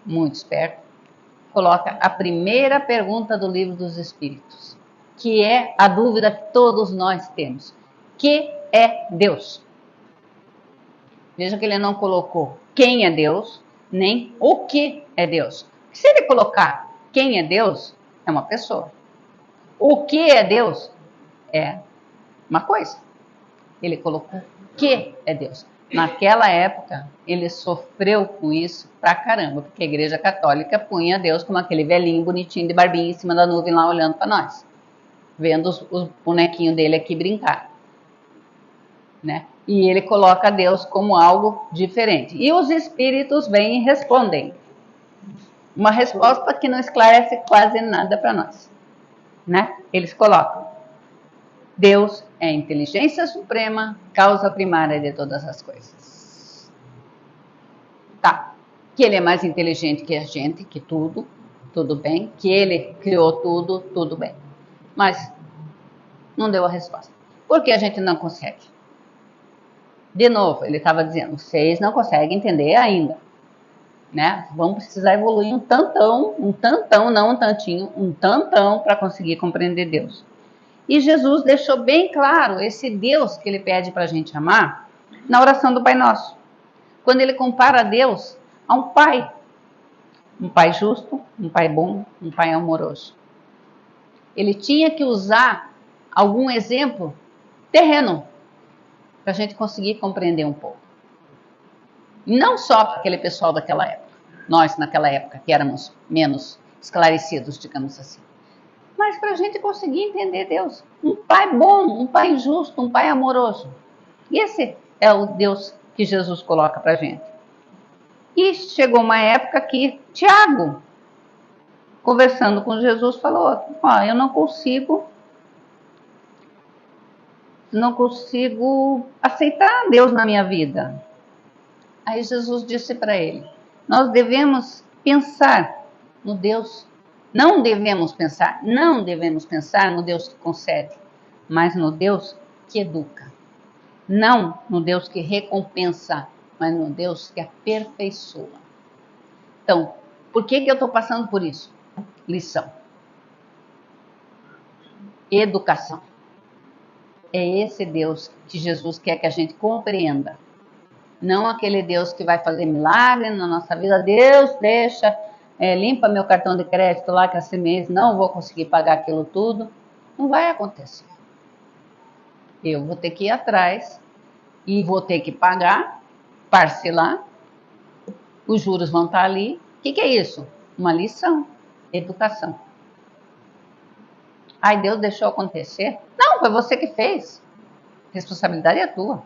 muito esperto, coloca a primeira pergunta do Livro dos Espíritos, que é a dúvida que todos nós temos. Que é Deus? Veja que ele não colocou quem é Deus, nem o que é Deus. Se ele colocar quem é Deus, é uma pessoa. O que é Deus é uma coisa. Ele colocou que é Deus. Naquela época, ele sofreu com isso pra caramba, porque a Igreja Católica punha Deus como aquele velhinho bonitinho de barbinha em cima da nuvem lá olhando para nós, vendo os bonequinhos dele aqui brincar, né? E ele coloca Deus como algo diferente. E os espíritos vêm e respondem. Uma resposta que não esclarece quase nada para nós, né? Eles colocam: Deus é a inteligência suprema, causa primária de todas as coisas. Tá. Que ele é mais inteligente que a gente, que tudo bem. Que ele criou tudo bem. Mas não deu a resposta. Por que a gente não consegue? De novo, ele estava dizendo, vocês não conseguem entender ainda, né? Vão precisar evoluir um tantão, não um tantinho, um tantão para conseguir compreender Deus. E Jesus deixou bem claro esse Deus que ele pede para a gente amar na oração do Pai Nosso. Quando ele compara Deus a um pai justo, um pai bom, um pai amoroso. Ele tinha que usar algum exemplo terreno para a gente conseguir compreender um pouco. Não só para aquele pessoal daquela época, nós naquela época que éramos menos esclarecidos, digamos assim, mas para a gente conseguir entender Deus. Um pai bom, um pai justo, um pai amoroso. E esse é o Deus que Jesus coloca para a gente. E chegou uma época que Tiago, conversando com Jesus, falou: eu não consigo aceitar Deus na minha vida. Aí Jesus disse para ele: nós devemos pensar no Deus. Não devemos pensar no Deus que concede, mas no Deus que educa. Não no Deus que recompensa, mas no Deus que aperfeiçoa. Então, por que eu estou passando por isso? Lição. Educação. É esse Deus que Jesus quer que a gente compreenda. Não aquele Deus que vai fazer milagre na nossa vida. Deus, deixa, limpa meu cartão de crédito lá que esse mês não vou conseguir pagar aquilo tudo. Não vai acontecer. Eu vou ter que ir atrás e vou ter que pagar, parcelar. Os juros vão estar ali. O que é isso? Uma lição. Educação. Ai, Deus deixou acontecer? Não, foi você que fez. A responsabilidade é tua.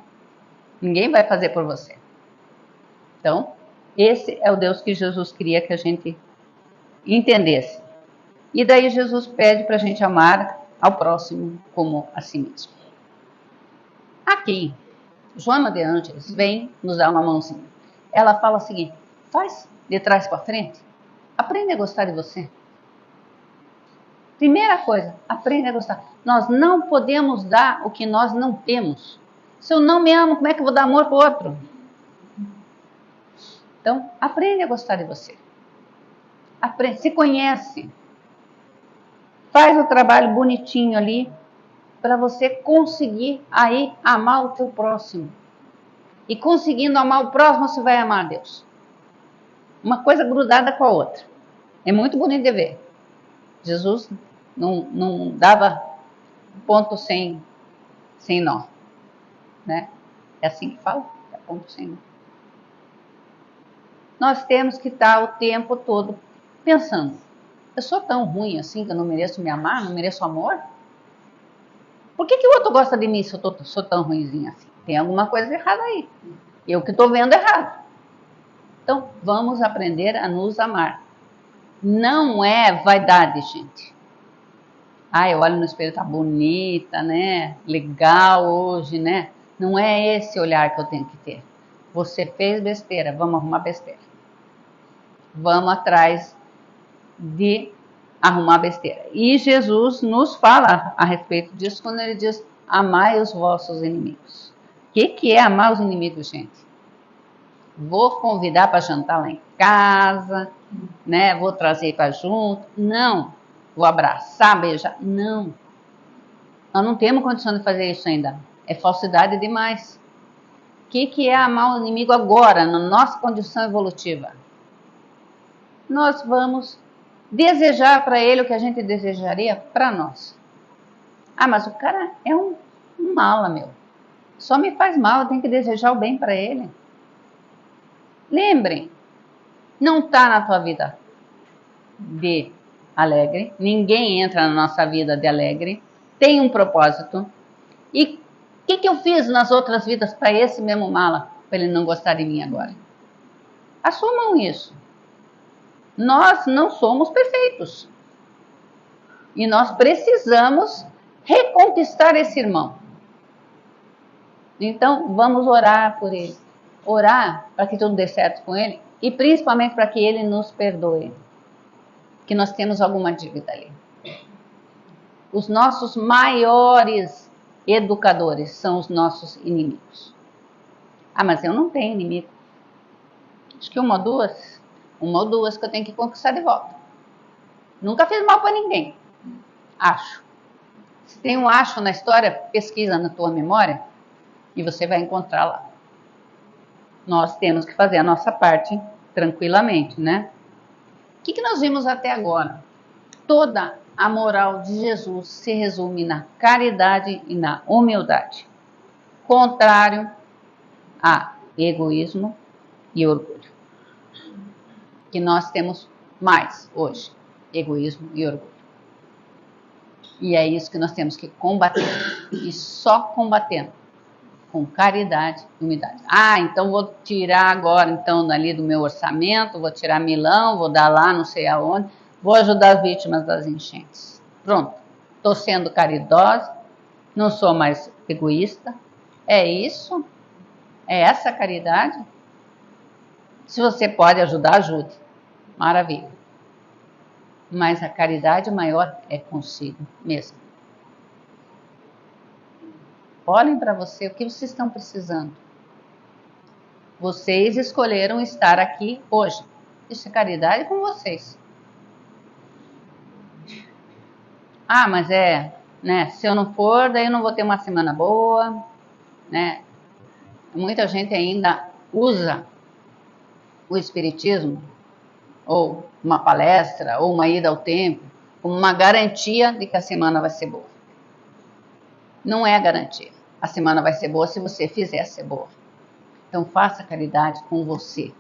Ninguém vai fazer por você. Então, esse é o Deus que Jesus queria que a gente entendesse. E daí Jesus pede para a gente amar ao próximo como a si mesmo. Aqui, Joana de Ângeles vem nos dar uma mãozinha. Ela fala o seguinte: faz de trás para frente, aprende a gostar de você. Primeira coisa, aprende a gostar. Nós não podemos dar o que nós não temos. Se eu não me amo, como é que eu vou dar amor para o outro? Então, aprende a gostar de você. Aprende, se conhece. Faz o trabalho bonitinho ali para você conseguir aí amar o teu próximo. E conseguindo amar o próximo, você vai amar a Deus. Uma coisa grudada com a outra. É muito bonito de ver. Jesus não dava ponto sem nó, né? É assim que fala? É ponto sem nó. Nós temos que estar o tempo todo pensando: eu sou tão ruim assim que eu não mereço me amar, não mereço amor? Por que o outro gosta de mim se eu sou tão ruimzinha assim? Tem alguma coisa errada aí. Eu que estou vendo errado. Então, vamos aprender a nos amar. Não é vaidade, gente. Eu olho no espelho, tá bonita, né? Legal hoje, né? Não é esse olhar que eu tenho que ter. Você fez besteira, vamos arrumar besteira. vamos atrás de arrumar besteira. E Jesus nos fala a respeito disso quando ele diz: amai os vossos inimigos. O que é amar os inimigos, gente? Vou convidar para jantar lá em casa, né? Vou trazer para junto. Não. Vou abraçar, beijar. Não. Nós não temos condição de fazer isso ainda. É falsidade demais. O que é amar o inimigo agora, na nossa condição evolutiva? Nós vamos desejar para ele o que a gente desejaria para nós. Ah, mas o cara é um mala, meu. Só me faz mal, eu tenho que desejar o bem para ele. Lembrem, não está na tua vida de alegre, ninguém entra na nossa vida de alegre, tem um propósito. E o que eu fiz nas outras vidas para esse mesmo mala, para ele não gostar de mim agora? Assumam isso. Nós não somos perfeitos. E nós precisamos reconquistar esse irmão. Então, vamos orar por ele. Orar para que tudo dê certo com ele e principalmente para que ele nos perdoe. Que nós temos alguma dívida ali. Os nossos maiores educadores são os nossos inimigos. Ah, mas eu não tenho inimigo. Acho que uma ou duas que eu tenho que conquistar de volta. Nunca fiz mal para ninguém. Acho. Se tem um acho na história, pesquisa na tua memória e você vai encontrar lá. Nós temos que fazer a nossa parte tranquilamente, né? O que nós vimos até agora? Toda a moral de Jesus se resume na caridade e na humildade. Contrário a egoísmo e orgulho. Que nós temos mais hoje, egoísmo e orgulho. E é isso que nós temos que combater. E só combatendo com caridade e humildade. Ah, então vou tirar agora então ali do meu orçamento, vou tirar milão, vou dar lá não sei aonde, vou ajudar as vítimas das enchentes. Pronto, estou sendo caridosa, não sou mais egoísta. É isso? É essa caridade? Se você pode ajudar, ajude. Maravilha. Mas a caridade maior é consigo mesmo. Olhem para você, o que vocês estão precisando. Vocês escolheram estar aqui hoje. Isso é caridade com vocês. Ah, mas né? Se eu não for, daí eu não vou ter uma semana boa, né? Muita gente ainda usa o espiritismo, ou uma palestra, ou uma ida ao templo, como uma garantia de que a semana vai ser boa. Não é garantia. A semana vai ser boa se você fizer ser boa. Então faça caridade com você.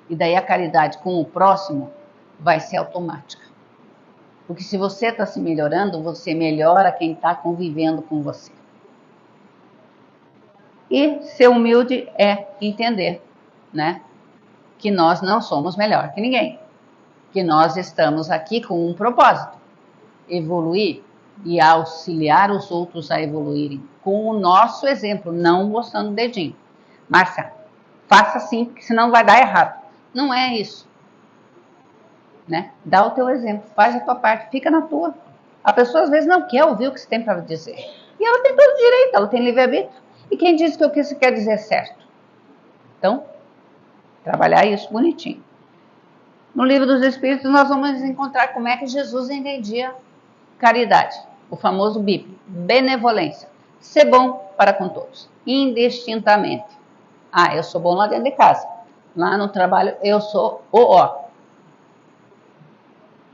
E daí a caridade com o próximo vai ser automática. Porque se você está se melhorando, você melhora quem está convivendo com você. E ser humilde é entender, né? Que nós não somos melhor que ninguém. Que nós estamos aqui com um propósito. Evoluir e auxiliar os outros a evoluírem com o nosso exemplo, não mostrando o dedinho. Márcia, faça assim, porque senão vai dar errado. Não é isso. Né? Dá o teu exemplo, faz a tua parte, fica na tua. A pessoa às vezes não quer ouvir o que você tem para dizer. E ela tem todo o direito, ela tem livre-arbítrio. E quem diz que o que você quer dizer é certo? Então, trabalhar isso bonitinho. No Livro dos Espíritos nós vamos encontrar como é que Jesus entendia caridade, o famoso BIP, benevolência, ser bom para com todos, indistintamente. Ah, eu sou bom lá dentro de casa, lá no trabalho eu sou o ó.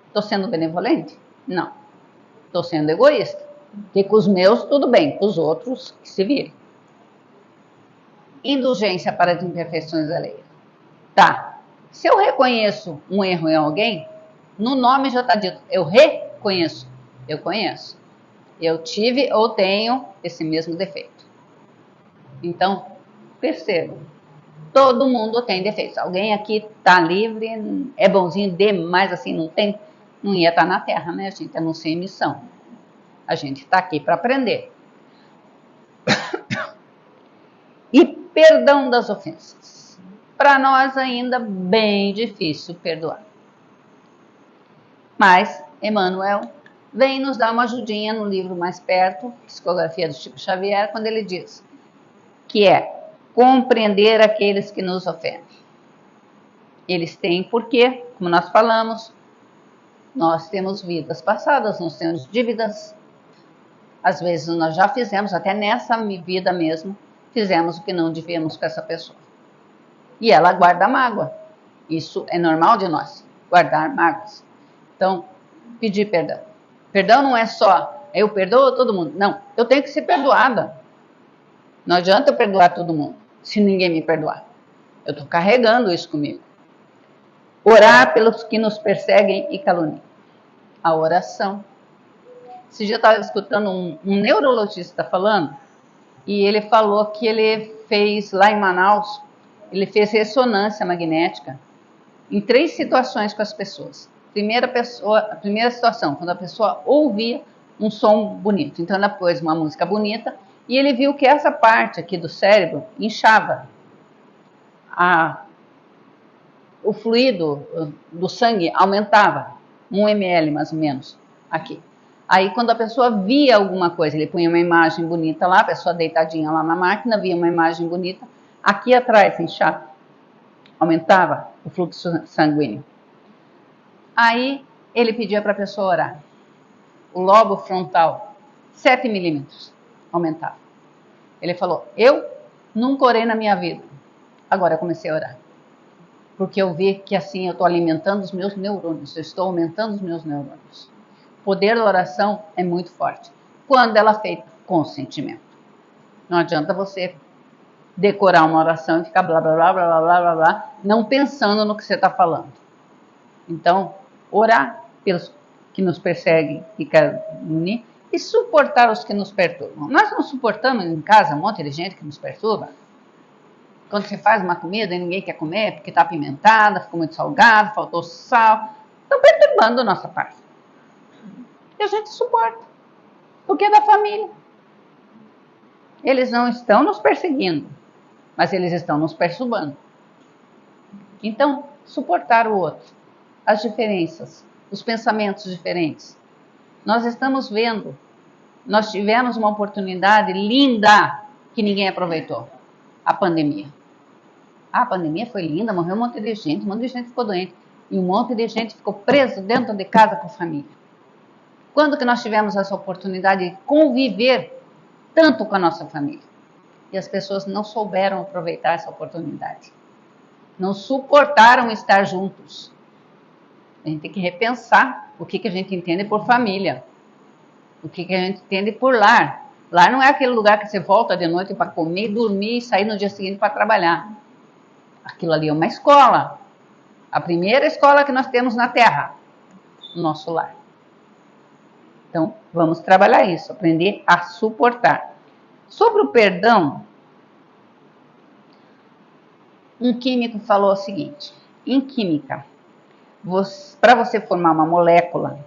Estou sendo benevolente? Não. Estou sendo egoísta. Porque com os meus tudo bem, com os outros que se virem. Indulgência para as imperfeições alheias. Tá. Se eu reconheço um erro em alguém, no nome já está dito, eu reconheço. Eu conheço. Eu tive ou tenho esse mesmo defeito. Então, perceba. Todo mundo tem defeitos. Alguém aqui está livre, é bonzinho demais, assim, não ia estar na Terra, né? A gente é não sem missão. A gente está aqui para aprender. E perdão das ofensas. para nós ainda bem difícil perdoar. Mas Emmanuel vem nos dar uma ajudinha no livro Mais Perto, Psicografia do Chico Xavier, quando ele diz que é compreender aqueles que nos ofendem. Eles têm porquê, como nós falamos, nós temos vidas passadas, nós temos dívidas. Às vezes nós já fizemos, até nessa vida mesmo, fizemos o que não devíamos com essa pessoa. E ela guarda mágoa. Isso é normal de nós, guardar mágoas. Então, pedir perdão. Perdão não é só eu perdoo todo mundo. Não, eu tenho que ser perdoada. Não adianta eu perdoar todo mundo, se ninguém me perdoar. Eu estou carregando isso comigo. Orar pelos que nos perseguem e caluniam. A oração. Esse dia eu estava escutando um neurologista falando, e ele falou que ele fez lá em Manaus, ele fez ressonância magnética em 3 situações com as pessoas. A primeira situação, quando a pessoa ouvia um som bonito. Então ela pôs uma música bonita e ele viu que essa parte aqui do cérebro inchava. O fluido do sangue aumentava, 1 ml mais ou menos, aqui. Aí quando a pessoa via alguma coisa, ele punha uma imagem bonita lá, a pessoa deitadinha lá na máquina, via uma imagem bonita, aqui atrás inchava, aumentava o fluxo sanguíneo. Aí ele pedia para a pessoa orar. O lobo frontal, 7 milímetros, aumentava. Ele falou, eu nunca orei na minha vida, agora eu comecei a orar. Porque eu vi que assim eu estou alimentando os meus neurônios, eu estou aumentando os meus neurônios. O poder da oração é muito forte, quando ela é feita com sentimento. Não adianta você decorar uma oração e ficar blá, blá, blá, blá, blá, blá, blá, blá, não pensando no que você está falando. Então, orar pelos que nos perseguem e caluniam e suportar os que nos perturbam. Nós não suportamos em casa um monte de gente que nos perturba. Quando você faz uma comida e ninguém quer comer porque está apimentada, ficou muito salgado, faltou sal, estão perturbando a nossa parte. E a gente suporta, porque é da família. Eles não estão nos perseguindo, mas eles estão nos perturbando. Então, suportar o outro, as diferenças, os pensamentos diferentes. Nós estamos vendo, nós tivemos uma oportunidade linda que ninguém aproveitou, a pandemia. A pandemia foi linda, morreu um monte de gente ficou doente, e um monte de gente ficou preso dentro de casa com a família. Quando que nós tivemos essa oportunidade de conviver tanto com a nossa família? E as pessoas não souberam aproveitar essa oportunidade. Não suportaram estar juntos. A gente tem que repensar o que a gente entende por família. O que a gente entende por lar. Lar não é aquele lugar que você volta de noite para comer, dormir e sair no dia seguinte para trabalhar. Aquilo ali é uma escola. A primeira escola que nós temos na Terra. O nosso lar. Então, vamos trabalhar isso, aprender a suportar. Sobre o perdão, um químico falou o seguinte, em química, para você formar uma molécula,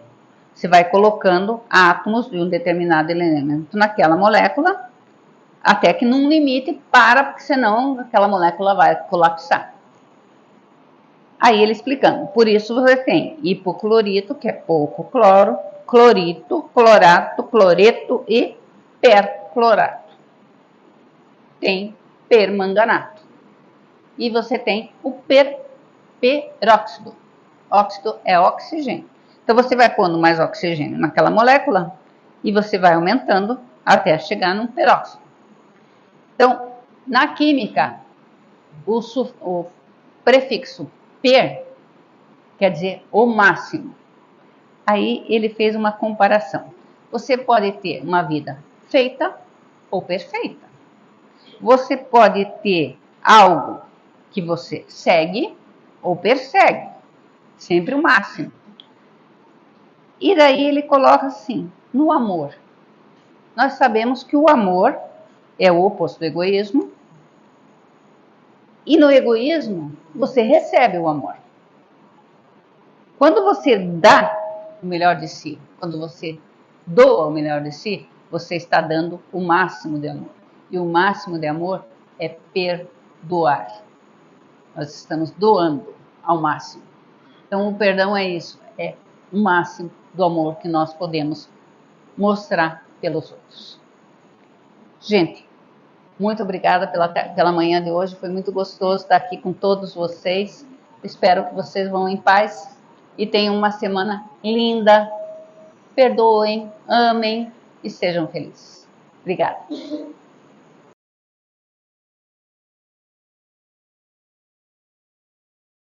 você vai colocando átomos de um determinado elemento naquela molécula, até que num limite para, porque senão aquela molécula vai colapsar. Aí ele explicando, por isso você tem hipoclorito, que é pouco cloro, clorito, clorato, cloreto e perclorato. Tem permanganato. E você tem o peróxido. Óxido é oxigênio. Então você vai pondo mais oxigênio naquela molécula e você vai aumentando até chegar num peróxido. Então, na química, o prefixo per quer dizer o máximo. Aí ele fez uma comparação. Você pode ter uma vida feita ou perfeita. Você pode ter algo que você segue ou persegue. Sempre o máximo. E daí ele coloca assim, no amor. Nós sabemos que o amor é o oposto do egoísmo. E no egoísmo, você recebe o amor. Quando você dá o melhor de si, quando você doa o melhor de si, você está dando o máximo de amor. E o máximo de amor é perdoar. nós estamos doando ao máximo. Então, o perdão é isso, é o máximo do amor que nós podemos mostrar pelos outros. Gente, muito obrigada pela manhã de hoje, foi muito gostoso estar aqui com todos vocês. Espero que vocês vão em paz e tenham uma semana linda. Perdoem, amem e sejam felizes. Obrigada.